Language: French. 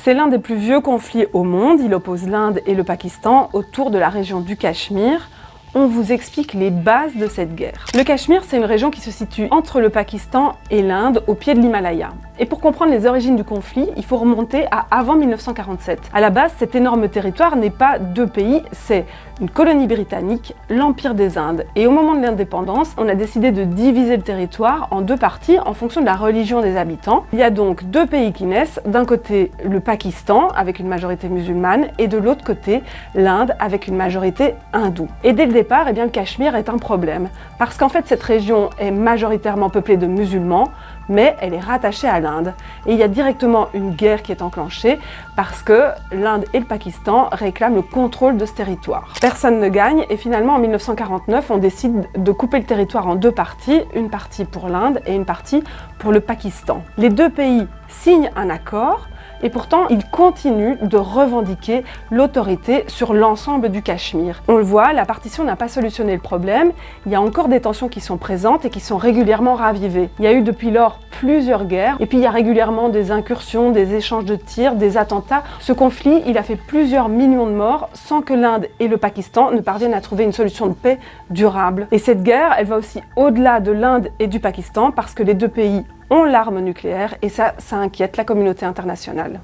C'est l'un des plus vieux conflits au monde. Il oppose l'Inde et le Pakistan autour de la région du Cachemire. On vous explique les bases de cette guerre. Le Cachemire, c'est une région qui se situe entre le Pakistan et l'Inde, au pied de l'Himalaya. Et pour comprendre les origines du conflit, il faut remonter à avant 1947. À la base, cet énorme territoire n'est pas deux pays, c'est une colonie britannique, l'Empire des Indes. Et au moment de l'indépendance, on a décidé de diviser le territoire en deux parties en fonction de la religion des habitants. Il y a donc deux pays qui naissent, d'un côté le Pakistan avec une majorité musulmane et de l'autre côté l'Inde avec une majorité hindoue. Et dès le départ, le Cachemire est un problème parce qu'en fait cette région est majoritairement peuplée de musulmans, mais elle est rattachée à l'Inde. Et il y a directement une guerre qui est enclenchée parce que l'Inde et le Pakistan réclament le contrôle de ce territoire. Personne ne gagne et finalement en 1949, on décide de couper le territoire en deux parties, une partie pour l'Inde et une partie pour le Pakistan. Les deux pays signent un accord et pourtant, ils continuent de revendiquer l'autorité sur l'ensemble du Cachemire. On le voit, la partition n'a pas solutionné le problème, il y a encore des tensions qui sont présentes et qui sont régulièrement ravivées. Il y a eu depuis lors plusieurs guerres, et puis il y a régulièrement des incursions, des échanges de tirs, des attentats. Ce conflit, il a fait plusieurs millions de morts sans que l'Inde et le Pakistan ne parviennent à trouver une solution de paix durable. Et cette guerre, elle va aussi au-delà de l'Inde et du Pakistan parce que les deux pays ont l'arme nucléaire et ça inquiète la communauté internationale.